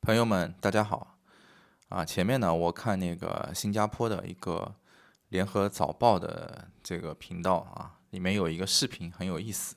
朋友们，大家好前面呢，我看那个新加坡的一个联合早报的这个频道里面有一个视频很有意思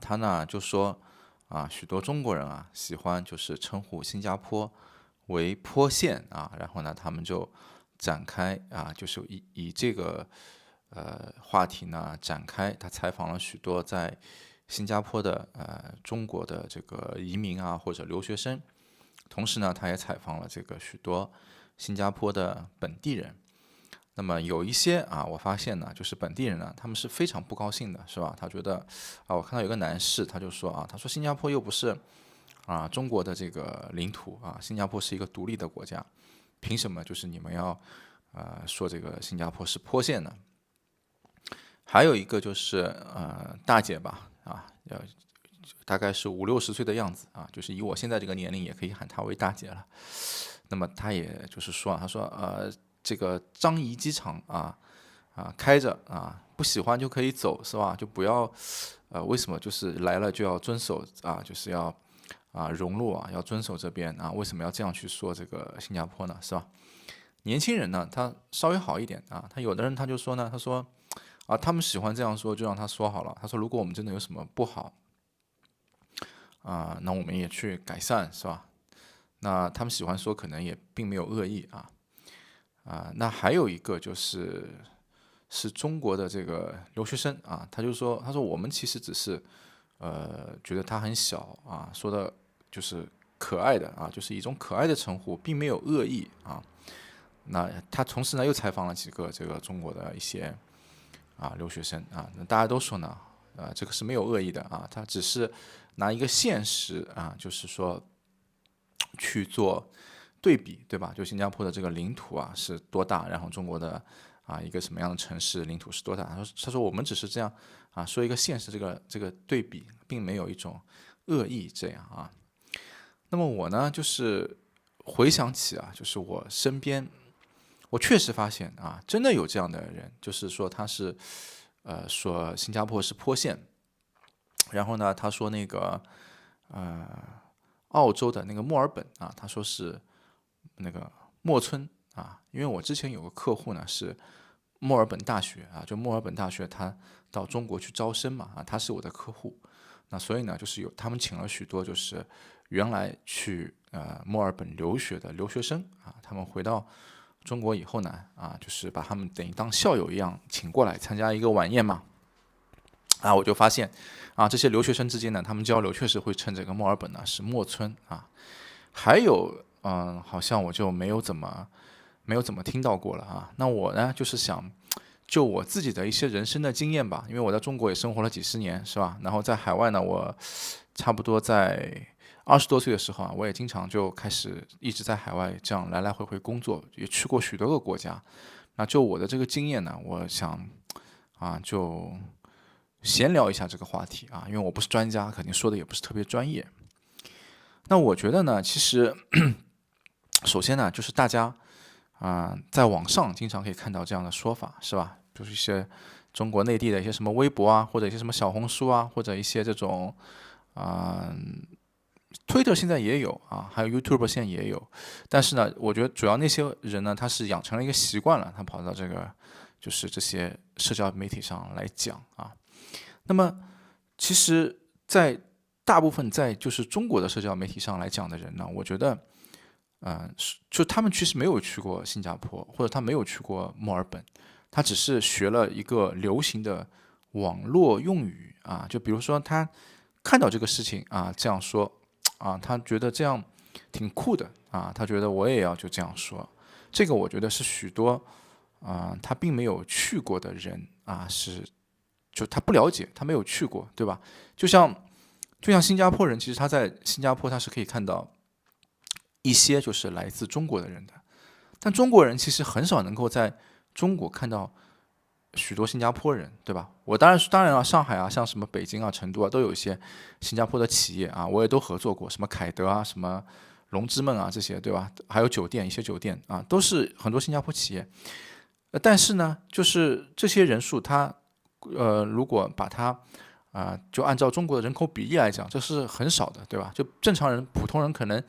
他呢就说许多中国人喜欢就是称呼新加坡为坡县然后呢他们就展开就是以这个话题呢展开，他采访了许多在新加坡的中国的这个移民或者留学生。同时呢，他也采访了这个许多新加坡的本地人。那么有一些我发现呢，就是本地人呢，他们是非常不高兴的，是吧？他觉得我看到有个男士，他就说他说新加坡又不是中国的这个领土新加坡是一个独立的国家，凭什么就是你们要说这个新加坡是坡县呢？还有一个就是大姐吧大概是50、60岁的样子就是以我现在这个年龄也可以喊她为大姐了。那么她也就是说她说这个樟宜机场开着不喜欢就可以走是吧？就不要为什么就是来了就要遵守就是要融入要遵守这边为什么要这样去说这个新加坡呢？是吧？年轻人呢，他稍微好一点他有的人他就说呢，他说他们喜欢这样说，就让他说好了。他说如果我们真的有什么不好那我们也去改善，是吧？那他们喜欢说，可能也并没有恶意那还有一个是中国的这个留学生他就说，他说我们其实只是觉得他很小说的就是可爱的就是一种可爱的称呼，并没有恶意那他同时呢又采访了几个这个中国的一些留学生那大家都说呢这个是没有恶意的他只是拿一个现实就是说去做对比，对吧？就新加坡的这个领土是多大，然后中国的一个什么样的城市领土是多大？他说我们只是这样说一个现实这个对比，并没有一种恶意这样那么我呢，就是回想起就是我身边，我确实发现真的有这样的人，就是说他是说新加坡是坡县，然后呢，他说那个澳洲的那个墨尔本他说是那个墨村因为我之前有个客户呢是墨尔本大学就墨尔本大学他到中国去招生嘛他是我的客户，那所以呢就是他们请了许多就是原来去墨尔本留学的留学生他们回到中国以后呢就是把他们等于当校友一样请过来参加一个晚宴嘛我就发现这些留学生之间呢，他们交流确实会称这个墨尔本呢是墨村还有好像我就没有怎么听到过了那我呢就是想就我自己的一些人生的经验吧，因为我在中国也生活了几十年，是吧？然后在海外呢，我差不多在20多岁的时候我也经常就开始一直在海外这样来来回回工作，也去过许多个国家。那就我的这个经验呢，我想就闲聊一下这个话题因为我不是专家，肯定说的也不是特别专业。那我觉得呢，其实首先呢，就是大家在网上经常可以看到这样的说法，是吧？就是一些中国内地的一些什么微博或者一些什么小红书或者一些这种推特现在也有还有 YouTube 现在也有。但是呢，我觉得主要那些人呢，他是养成了一个习惯了，他跑到这个就是这些社交媒体上来讲那么其实，在大部分在就是中国的社交媒体上来讲的人呢，我觉得就他们其实没有去过新加坡，或者他没有去过墨尔本，他只是学了一个流行的网络用语就比如说他看到这个事情这样说他觉得这样挺酷的他觉得我也要就这样说。这个我觉得是许多他并没有去过的人就他不了解，他没有去过，对吧？就像新加坡人，其实他在新加坡他是可以看到一些就是来自中国的人的，但中国人其实很少能够在中国看到许多新加坡人，对吧？我当然了，上海像什么北京成都都有一些新加坡的企业我也都合作过，什么凯德什么龙之梦这些，对吧？还有一些酒店都是很多新加坡企业。但是呢，就是这些人数，他如果把它就按照中国的人口比例来讲，这是很少的，对吧？就正常人、普通人可能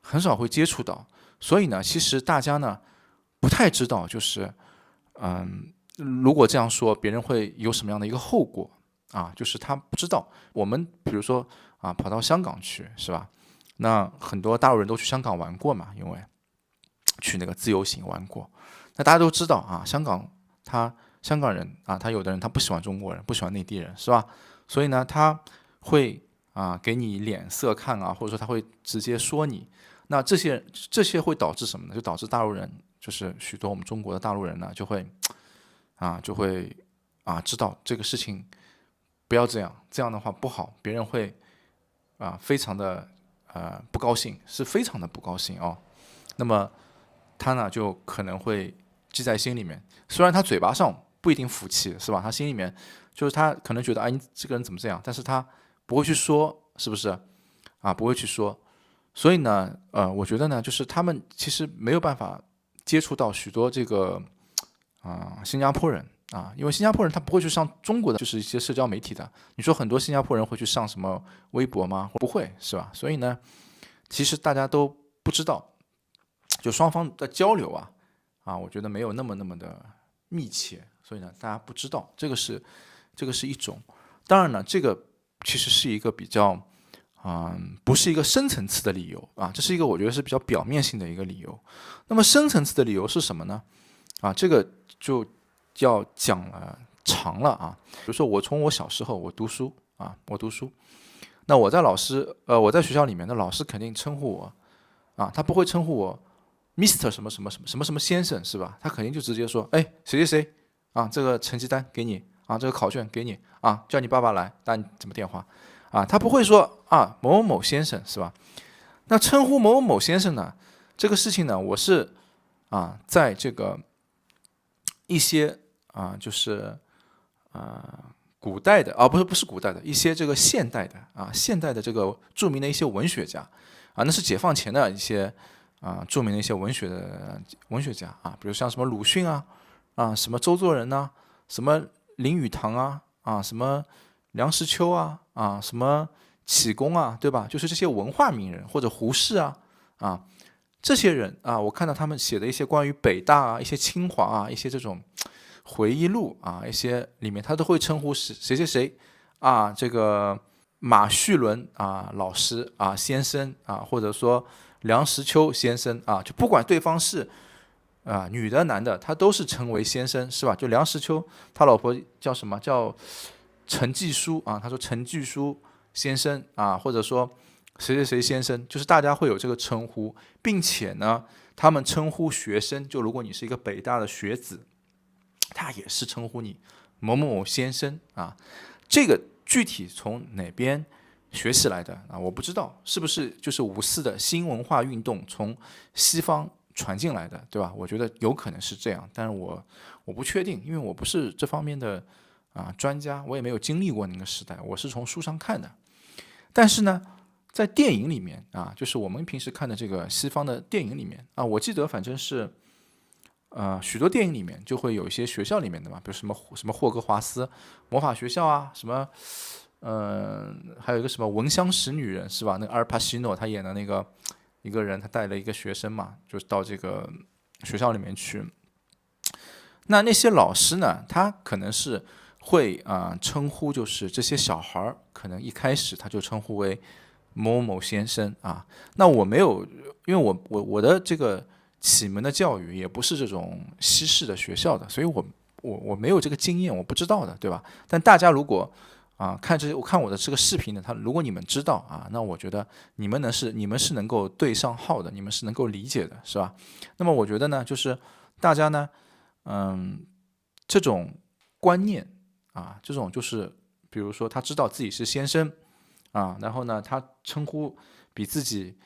很少会接触到，所以呢，其实大家呢不太知道，就是如果这样说，别人会有什么样的一个后果啊？就是他不知道。我们比如说啊，跑到香港去，是吧？那很多大陆人都去香港玩过嘛，因为去那个自由行玩过。那大家都知道啊，香港人啊，他有的人他不喜欢中国人，不喜欢内地人，是吧？所以呢，他会给你脸色看啊，或者说他会直接说你。那这些会导致什么呢？就导致大陆人，就是许多我们中国的大陆人呢，就会知道这个事情不要这样，这样的话不好，别人会非常的不高兴，是非常的不高兴哦。那么他呢就可能会记在心里面，虽然他嘴巴上不一定服气，是吧？他心里面就是他可能觉得你这个人怎么这样，但是他不会去说，是不是不会去说。所以呢，我觉得呢，就是他们其实没有办法接触到许多这个新加坡人因为新加坡人他不会去上中国的就是一些社交媒体的。你说很多新加坡人会去上什么微博吗？不会，是吧？所以呢，其实大家都不知道，就双方的交流我觉得没有那么的密切，所以呢，大家不知道，这个是一种。当然呢，这个其实是一个比较不是一个深层次的理由这是一个我觉得是比较表面性的一个理由。那么深层次的理由是什么呢？这个就要讲了长了比如说我从我小时候我读书，那我在学校里面的老师肯定称呼我他不会称呼我 Mr 什么什么什么什么什么先生，是吧？他肯定就直接说，哎，谁谁谁这个成绩单给你这个考卷给你叫你爸爸来打你什么电话他不会说某某某先生，是吧？那称呼某某某先生呢，这个事情呢，我是在这个一些就是古代的不是古代的一些这个现代的这个著名的一些文学家那是解放前的一些著名的一些文学家比如像什么鲁迅什么周作人什么林语堂什么梁实秋什么启功对吧？就是这些文化名人或者胡适这些人我看到他们写的一些关于北大一些清华一些这种回忆录一些里面他都会称呼谁谁谁这个马叙伦老师先生或者说梁实秋先生就不管对方是女的男的，他都是称为先生，是吧？就梁实秋他老婆叫什么？叫陈继书他说陈继书先生或者说谁谁谁先生，就是大家会有这个称呼，并且呢，他们称呼学生，就如果你是一个北大的学子，他也是称呼你某某某先生这个具体从哪边学起来的我不知道，是不是就是5·4的新文化运动从西方传进来的，对吧？我觉得有可能是这样，但是我不确定，因为我不是这方面的专家，我也没有经历过那个时代，我是从书上看的。但是呢，在电影里面就是我们平时看的这个西方的电影里面我记得反正是许多电影里面就会有一些学校里面的嘛，比如什么霍格华兹魔法学校什么还有一个什么闻香识女人，是吧？那个阿尔帕西诺他演的那个一个人，他带了一个学生嘛，就是到这个学校里面去。那些老师呢，他可能是会称呼，就是这些小孩可能一开始他就称呼为某某先生那我没有，因为我的这个启蒙的教育也不是这种西式的学校的，所以我没有这个经验，我不知道的，对吧？但大家如果看我的这个视频呢，如果你们知道那我觉得你们是能够对上号的，你们是能够理解的，是吧？那么我觉得呢，就是大家呢，这种观念这种就是比如说他知道自己是先生然后呢，他称呼比自己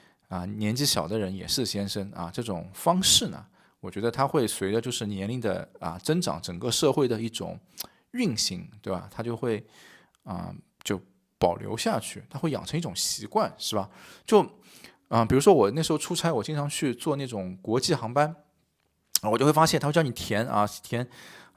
年纪小的人也是先生这种方式呢，我觉得它会随着就是年龄的增长，整个社会的一种运行，对吧？它就会就保留下去，它会养成一种习惯，是吧？就比如说我那时候出差，我经常去坐那种国际航班，我就会发现他会叫你填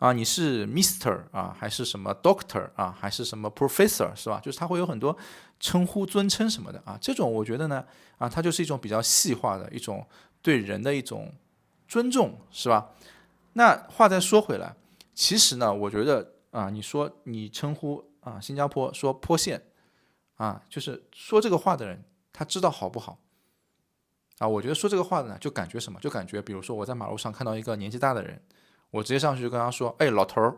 啊，你是 Mister 啊，还是什么 Doctor 啊，还是什么 Professor 是吧？就是他会有很多称呼、尊称什么的啊。这种我觉得呢，啊，它就是一种比较细化的一种对人的一种尊重，是吧？那话再说回来，其实呢，我觉得啊，你说你称呼啊新加坡说坡县啊，就是说这个话的人，他知道好不好啊？我觉得说这个话的呢，就感觉什么？就感觉比如说我在马路上看到一个年纪大的人，我直接上去就跟他说，哎，老头儿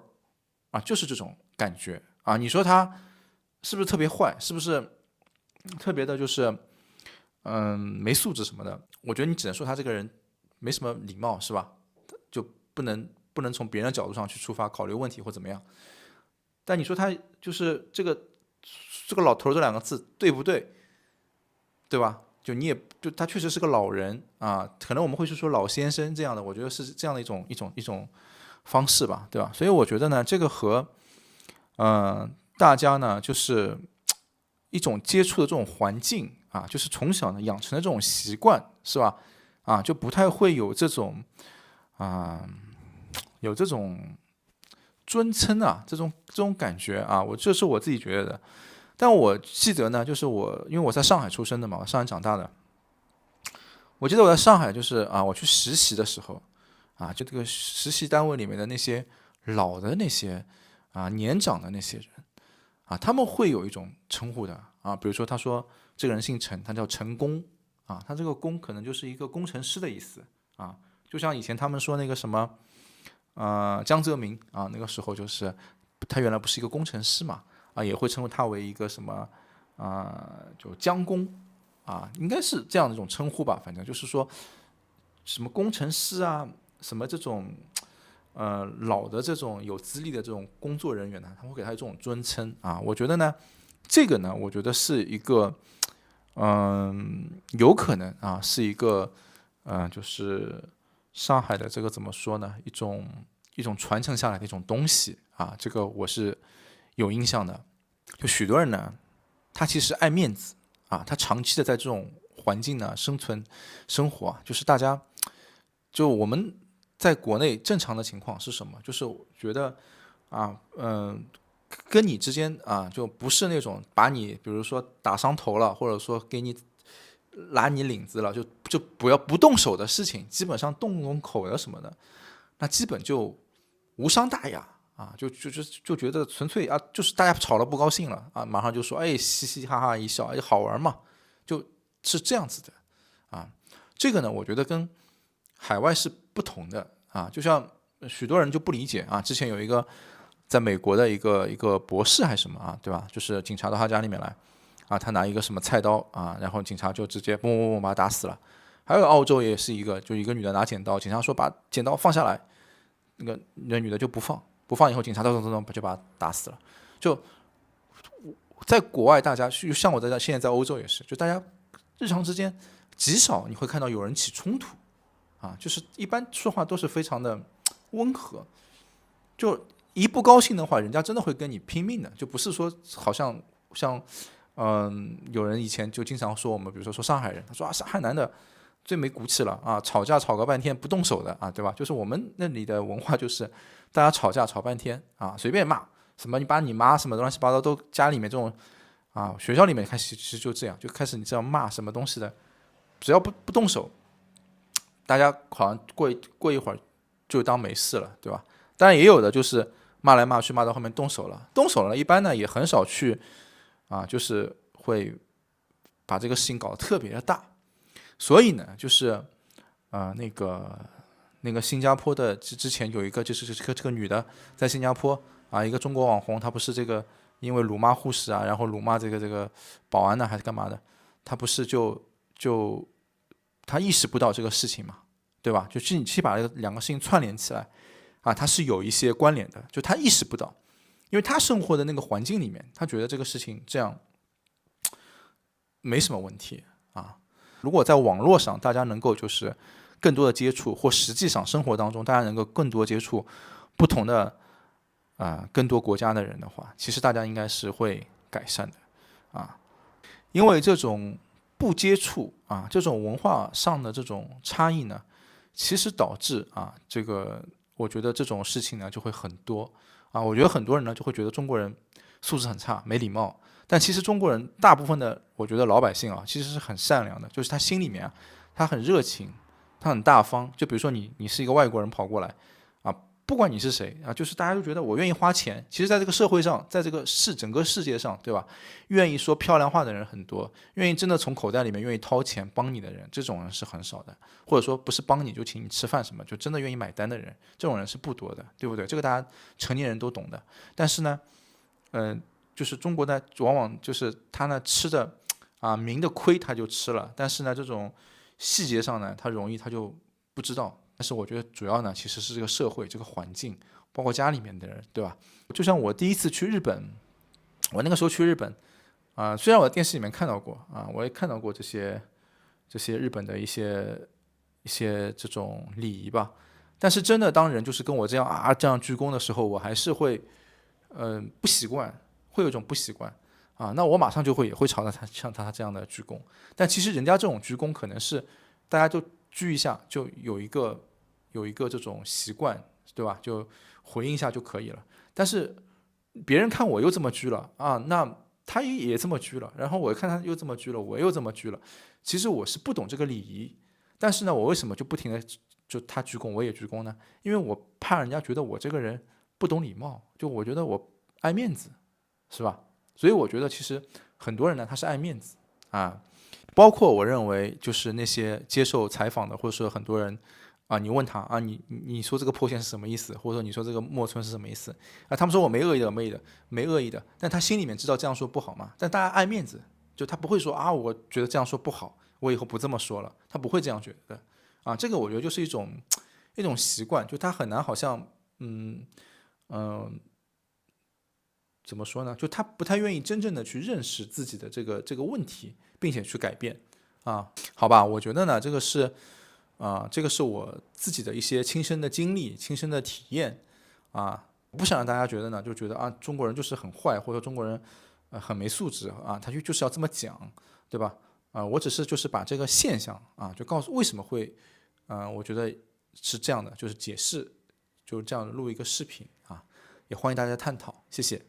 啊，就是这种感觉啊。你说他是不是特别坏？是不是特别的，就是没素质什么的？我觉得你只能说他这个人没什么礼貌，是吧？就不能从别人的角度上去出发考虑问题或怎么样。但你说他就是这个老头这两个字对不对？对吧？就你也就他确实是个老人啊，可能我们会去说老先生这样的，我觉得是这样的一种方式吧，对吧？所以我觉得呢，这个和大家呢就是一种接触的这种环境啊，就是从小呢养成的这种习惯，是吧？啊，就不太会有这种啊有这种尊称啊这种感觉啊，这是我自己觉得的。但我记得呢，就是因为我在上海出生的嘛，我上海长大的。我记得我在上海就是啊，我去实习的时候啊，就这个实习单位里面的那些老的那些年长的那些人啊，他们会有一种称呼的啊，比如说他说这个人姓陈，他叫陈工啊，他这个工可能就是一个工程师的意思啊，就像以前他们说那个什么江泽民啊，那个时候就是他原来不是一个工程师嘛啊，也会称呼他为一个什么就江工啊，应该是这样的一种称呼吧，反正就是说什么工程师啊，什么这种老的这种有资历的这种工作人员呢，他会给他这种尊称啊。我觉得呢，这个呢，我觉得是一个有可能啊，是一个就是上海的这个怎么说呢，一种传承下来的一种东西啊，这个我是有印象的。就许多人呢，他其实爱面子啊，他长期的在这种环境呢生活啊，就是大家就我们在国内正常的情况是什么？就是觉得啊，跟你之间啊，就不是那种把你比如说打伤头了，或者说给你拉你领子了，就不动手的事情，基本上动口的什么的，那基本就无伤大雅啊，就觉得纯粹啊，就是大家吵了不高兴了啊，马上就说哎嘻嘻哈哈一笑，哎好玩嘛，就是这样子的啊。这个呢，我觉得跟海外是不同的啊，就像许多人就不理解啊，之前有一个在美国的一个博士还是什么啊，对吧？就是警察到他家里面来啊，他拿一个什么菜刀啊，然后警察就直接嘣嘣嘣把他打死了。还有澳洲也是一个，就一个女的拿剪刀，警察说把剪刀放下来，那女的就不放以后警察咚就把他打死了。就在国外，大家像我现在在欧洲也是，就大家日常之间极少你会看到有人起冲突啊，就是一般说话都是非常的温和，就一不高兴的话，人家真的会跟你拼命的，就不是说好像有人以前就经常说我们，比如说上海人，他说上海男的最没骨气了啊，吵架吵个半天不动手的啊，对吧？就是我们那里的文化就是大家吵架吵半天啊，随便骂什么，你把你妈什么乱七八糟都家里面这种啊，学校里面开始其实就这样，就开始你这样骂什么东西的，只要不动手，大家好像过一会儿就当没事了，对吧？当然也有的就是骂来骂去骂到后面动手了，一般呢也很少去就是会把这个事情搞得特别的大。所以呢，就是那个新加坡的之前有一个就是这个女的在新加坡啊，一个中国网红，她不是这个因为辱骂护士啊，然后辱骂这个保安呢，还是干嘛的，她不是就她意识不到这个事情嘛，对吧？就是你去把这两个事情串联起来啊，它是有一些关联的，就她意识不到，因为她生活的那个环境里面，她觉得这个事情这样没什么问题啊。如果在网络上大家能够就是更多的接触，或实际上生活当中大家能够更多接触不同的更多国家的人的话，其实大家应该是会改善的啊。因为这种不接触啊，这种文化上的这种差异呢，其实导致这个我觉得这种事情呢就会很多啊。我觉得很多人呢就会觉得中国人素质很差，没礼貌。但其实中国人大部分的，我觉得老百姓啊，其实是很善良的，就是他心里面啊，他很热情，他很大方。就比如说你是一个外国人跑过来啊，不管你是谁啊，就是大家都觉得我愿意花钱。其实，在这个社会上，在这个整个世界上，对吧？愿意说漂亮话的人很多，愿意真的从口袋里面愿意掏钱帮你的人，这种人是很少的。或者说不是帮你就请你吃饭什么，就真的愿意买单的人，这种人是不多的，对不对？这个大家成年人都懂的。但是呢，就是中国呢，往往就是他呢吃的啊明的亏他就吃了，但是呢这种细节上呢，他容易他就不知道。但是我觉得主要呢其实是这个社会这个环境，包括家里面的人，对吧？就像我第一次去日本，我那个时候去日本啊，虽然我在电视里面看到过啊，我也看到过这些日本的一些这种礼仪吧，但是真的当人就是跟我这样啊这样鞠躬的时候，我还是会不习惯，会有一种不习惯啊。那我马上就会也会朝着他像他这样的鞠躬，但其实人家这种鞠躬可能是大家就鞠一下，就有一个这种习惯，对吧？就回应一下就可以了。但是别人看我又这么鞠了啊，那他也这么鞠了，然后我看他又这么鞠了，我又这么鞠了。其实我是不懂这个礼仪，但是呢，我为什么就不停的就他鞠躬我也鞠躬呢？因为我怕人家觉得我这个人不懂礼貌，就我觉得我爱面子，是吧？所以我觉得其实很多人呢他是爱面子啊，包括我认为就是那些接受采访的，或者说很多人啊，你问他啊，你说这个破线是什么意思，或者说你说这个墨村是什么意思啊？他们说我没恶意的，没恶意的，但他心里面知道这样说不好嘛，但大家爱面子，就他不会说啊，我觉得这样说不好，我以后不这么说了，他不会这样觉得啊。这个我觉得就是一种习惯，就他很难好像怎么说呢？就他不太愿意真正的去认识自己的这个问题，并且去改变啊。好吧，我觉得呢，这个是我自己的一些亲身的经历、亲身的体验啊。我不想让大家觉得呢，就觉得啊，中国人就是很坏，或者说中国人很没素质啊，他就是要这么讲，对吧？啊，我只是就是把这个现象啊，就告诉为什么会，我觉得是这样的，就是解释，就是这样录一个视频啊，也欢迎大家探讨，谢谢。